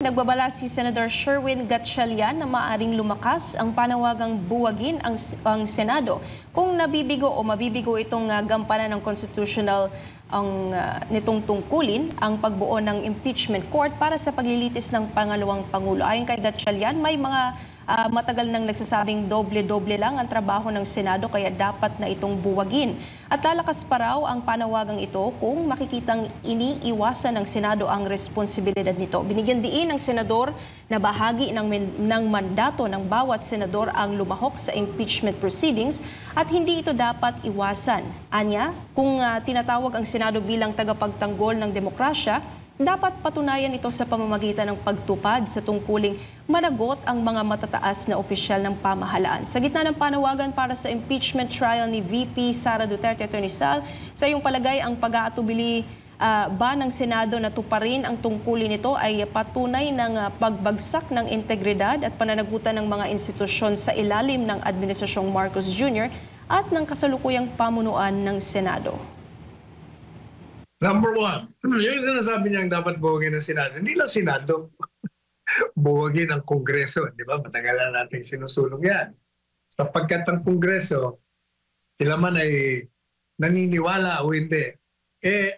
Nagbabala si Senator Sherwin Gatchalian na maaaring lumakas ang panawagang buwagin ang Senado kung nabibigo o mabibigo itong gampanan ng constitutional nitong tungkulin ang pagbuo ng impeachment court para sa paglilitis ng pangalawang Pangulo. Ayon kay Gatchalian, may mga matagal nang nagsasabing doble-doble lang ang trabaho ng Senado kaya dapat na itong buwagin. At lalakas pa raw ang panawagang ito kung makikitang iniiwasan ng Senado ang responsibilidad nito. Binigyan diin ng Senador na bahagi ng mandato ng bawat Senador ang lumahok sa impeachment proceedings at hindi ito dapat iwasan. Anya, kung tinatawag ang Senado bilang tagapagtanggol ng demokrasya, dapat patunayan ito sa pamamagitan ng pagtupad sa tungkuling managot ang mga matataas na opisyal ng pamahalaan. Sa gitna ng panawagan para sa impeachment trial ni VP Sara Duterte, Atty. Sal, sa iyong palagay ang pag-aatubili ba ng Senado na tuparin ang tungkulin nito ay patunay ng pagbagsak ng integridad at pananagutan ng mga institusyon sa ilalim ng Administrasyong Marcos Jr. at ng kasalukuyang pamunuan ng Senado? Number one, yung sinasabi niyang dapat buwagin ng Senado, hindi lang Senado, buwagin ang Kongreso. Di ba? Matagal na natin sinusulong yan. Sapagkat ang Kongreso, sila man ay naniniwala o hindi,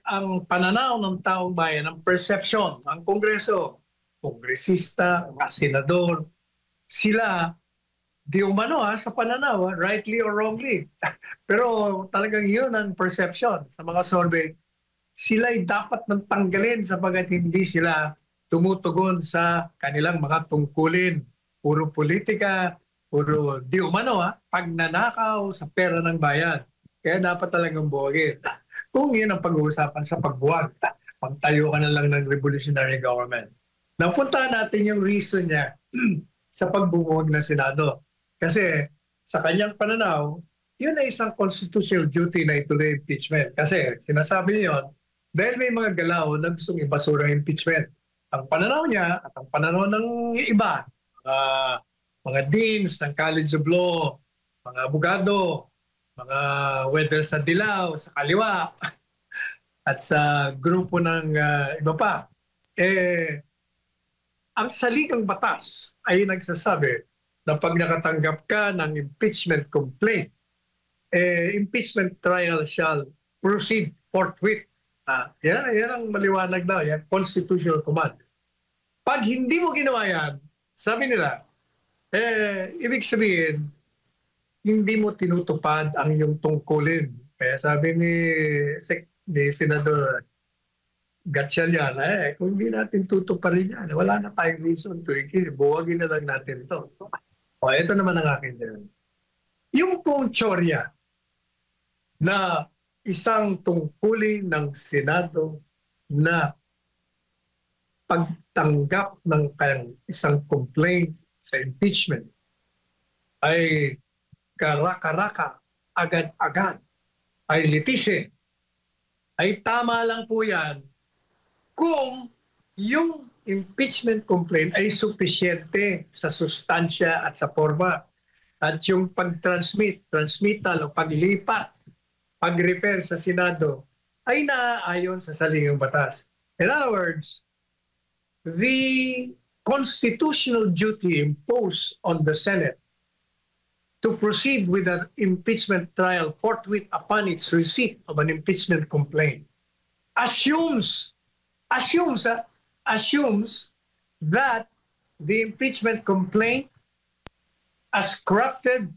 ang pananaw ng taong bayan, ang perception, ang Kongreso, kongresista, mga senador, sila, di umano sa pananaw, rightly or wrongly. Pero talagang yun ang perception sa mga survey. Sila'y dapat nang tanggalin sapagat hindi sila tumutugon sa kanilang mga tungkulin. Puro politika, puro di umano pagnanakaw sa pera ng bayan. Kaya dapat talagang buwagin. Kung yun ang pag-uusapan sa pagbuwag, pagtayo ka na lang ng revolutionary government. Napuntahan natin yung reason niya sa pagbuwag ng Senado. Kasi sa kanyang pananaw, yun ay isang constitutional duty na ituloy impeachment. Kasi sinasabi niya yun, dahil may mga galaw na gustong ibasura ang impeachment. Ang pananaw niya at ang pananaw ng iba, mga deans ng College of Law, mga abogado, mga whether sa dilaw, sa kaliwa, at sa grupo ng iba pa, ang saligang batas ay nagsasabi na pag nakatanggap ka ng impeachment complaint, impeachment trial shall proceed forthwith. Yan ang maliwanag daw, yan, constitutional command. Pag hindi mo ginawa yan, sabi nila, ibig sabihin, hindi mo tinutupad ang iyong tungkulin. Kaya sabi ni Senador Gatchalian, kung hindi natin tutuparin yan, wala na tayong reason to buwagin na lang natin ito. Ito naman ang akin din. Yung pong tsorya na isang tungkulin ng Senado na pagtanggap ng isang complaint sa impeachment ay karaka-raka, agad-agad, ay litisin. Ay tama lang po yan kung yung impeachment complaint ay supisyente sa sustansya at sa forma. At yung transmittal o paglipat, pag-repair sa Senado ay naaayon sa saligang batas. In other words, the constitutional duty imposed on the Senate to proceed with an impeachment trial forthwith upon its receipt of an impeachment complaint assumes that the impeachment complaint as crafted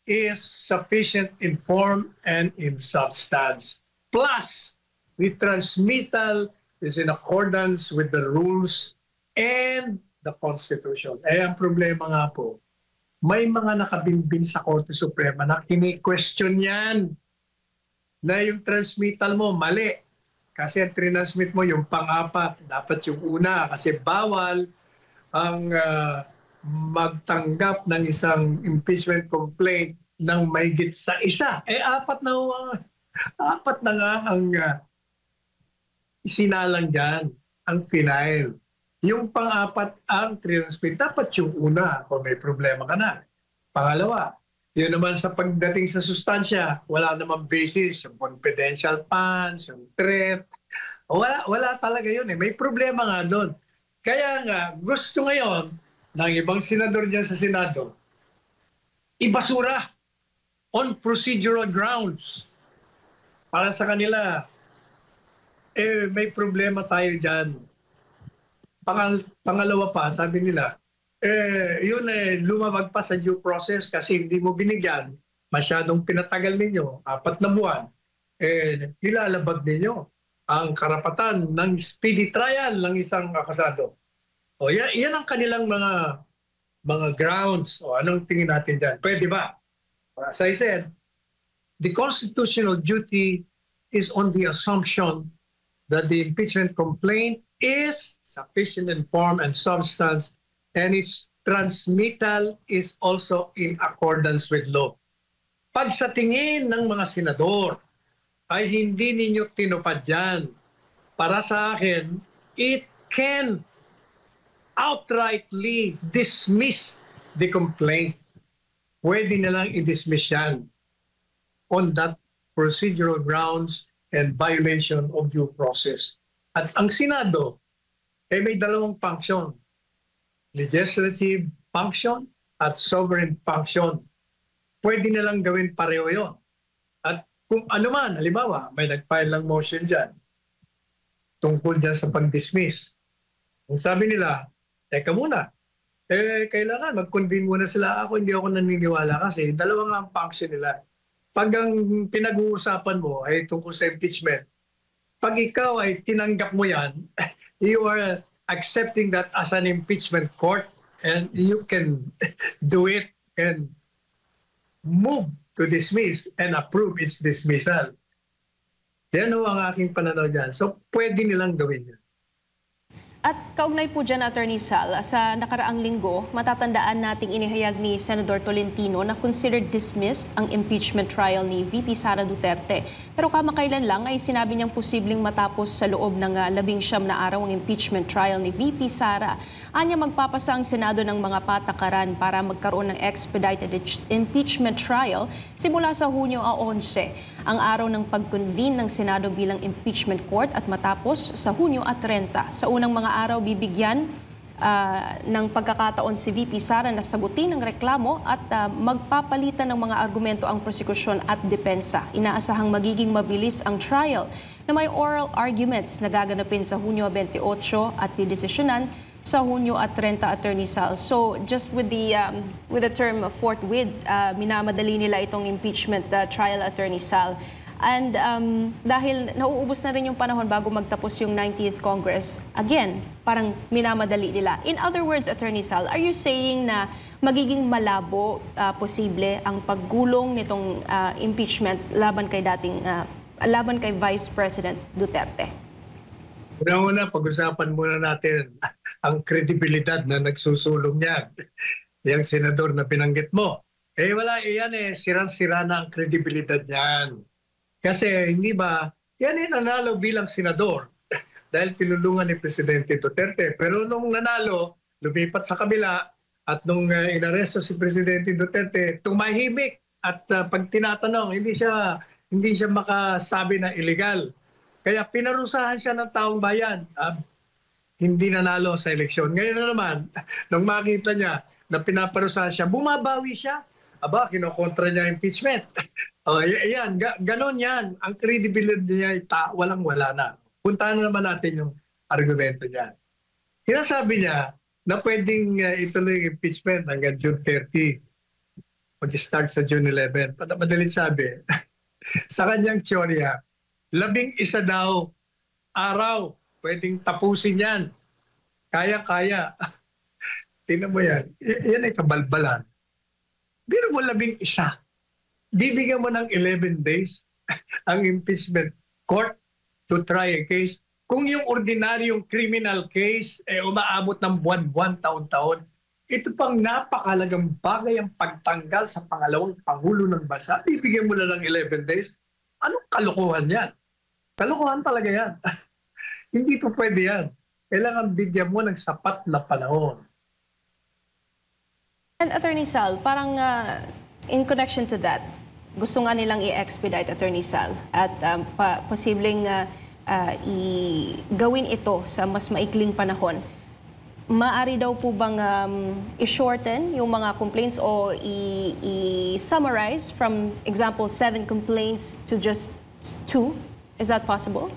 is sufficient in form and in substance. Plus, the transmittal is in accordance with the rules and the Constitution. Ang problema nga po, may mga nakabinbin sa Korte Suprema na kini-question yan na yung transmittal mo mali. Kasi ang transmit mo yung pang-apat, dapat yung una. Kasi bawal ang magtanggap ng isang impeachment complaint ng mahigit sa isa. Apat na nga ang isinalang dyan, ang final. Yung pang-apat ang transmit, dapat yung una kung may problema ka na. Pangalawa, yun naman sa pagdating sa sustansya, wala namang basis, yung confidential funds, yung threat. Wala talaga yun. May problema nga doon. Kaya nga, gusto ngayon ng ibang senador dyan sa Senado, ibasura on procedural grounds. Para sa kanila, may problema tayo dyan. Pangalawa pa, sabi nila, yun lumabag pa sa due process kasi hindi mo binigyan, masyadong pinatagal ninyo, 4 na buwan, nilalabag ninyo ang karapatan ng speedy trial ng isang akusado. O yan ang kanilang mga grounds. O anong tingin natin dyan? Pwede ba? As I said, the constitutional duty is on the assumption that the impeachment complaint is sufficient in form and substance and its transmittal is also in accordance with law. Pag sa tingin ng mga senador ay hindi ninyo tinupad yan, para sa akin, it can outrightly dismiss the complaint. Pwede na lang i-dismiss yan on that procedural grounds and violation of due process. At ang Senado may dalawang function. Legislative function at sovereign function. Pwede na lang gawin pareho yun. At kung ano man, halimbawa, may nag-file lang motion dyan tungkol dyan sa pag-dismiss. Kung sabi nila, teka muna, kailangan mag-convene muna sila. Ako hindi ako naniniwala kasi dalawa nga ang function nila. Pag ang pinag-uusapan mo ay tungkol sa impeachment, pag ikaw ay tinanggap mo yan, you are accepting that as an impeachment court and you can do it and move to dismiss and approve its dismissal. Yan ang aking pananaw dyan. So, pwede nilang gawin yan. At kaugnay po dyan, Attorney Sal, sa nakaraang linggo, matatandaan nating inihayag ni Senador Tolentino na considered dismissed ang impeachment trial ni VP Sara Duterte. Pero kamakailan lang ay sinabi niyang posibleng matapos sa loob ng 19 na araw ang impeachment trial ni VP Sara. Anya magpapasa ang Senado ng mga patakaran para magkaroon ng expedited impeachment trial simula sa Hunyo 11, ang araw ng pag-convene ng Senado bilang impeachment court at matapos sa Hunyo 30. Sa unang mga araw, bibigyan ng pagkakataon si VP Sara na sagutin ang reklamo at magpapalitan ng mga argumento ang prosekusyon at depensa. Inaasahang magiging mabilis ang trial na may oral arguments na gaganapin sa Hunyo 28 at didesisyonan sa Hunyo 30, Attorney Sal. So just with the term forthwith, minamadali nila itong impeachment trial, Attorney Sal. And dahil nauubos na rin yung panahon bago magtapos yung 90th Congress, again, parang minamadali nila. In other words, Attorney Sal, are you saying na magiging malabo posible ang paggulong nitong impeachment laban kay Vice President Duterte? Una-una, pag-usapan muna natin ang kredibilidad na nagsusulong niyan. Yung senador na binanggit mo. Wala, yan sirang-sira na ang kredibilidad niyan. Kasi hindi ba, yan nanalo bilang senador dahil tinulungan ni Presidente Duterte. Pero nung nanalo, lumipat sa kabila at nung inaresto si Presidente Duterte, tumahimik at pag tinatanong, hindi siya makasabi na illegal. Kaya pinarusahan siya ng taong bayan. Hindi nanalo sa eleksyon. Ngayon na naman, nung makita niya na pinaparusahan siya, bumabawi siya. Aba, kinokontra niya impeachment. Yan, ganon yan. Ang credibility niya, walang-wala na. Puntahan na naman natin yung argumento niya. Sinasabi niya na pwedeng ituloy yung impeachment hanggang June 30. Mag-start sa June 11. Madaling sabi, sa kanyang teorya, 11 daw araw pwedeng tapusin yan. Kaya-kaya. Tingnan mo yan. Yan ay kabalbalan. Biro mo 11. Bibigyan mo ng 11 days ang impeachment court to try a case. Kung yung ordinaryong criminal case umaabot ng buwan-buwan, taon-taon, ito pang napakalagang bagay ang pagtanggal sa pangalawang Pangulo ng bansa. Bibigyan mo na ng 11 days. Anong kalokohan yan? Kalokohan talaga yan. Hindi po pwede yan. Kailangan bigyan mo ng sapat na panahon. And Attorney Sal, parang in connection to that, gusto nga nilang i-expedite, Attorney Sal, at posibleng gawin ito sa mas maikling panahon. Maari daw po bang i-shorten yung mga complaints o i-summarize from example 7 complaints to just 2? Is that possible?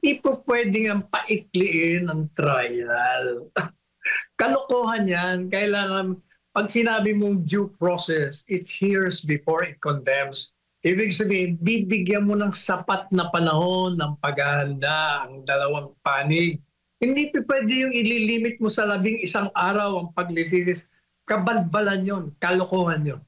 Di po pwedeng ang paikliin ang trial. Kalokohan yan. Kailangan, pag sinabi mong due process, it hears before it condemns. Ibig sabihin, bibigyan mo ng sapat na panahon ng paghahanda ang dalawang panig. Hindi pwede yung ililimit mo sa 11 araw ang paglilinis. Kabalbalan yon, kalokohan yon.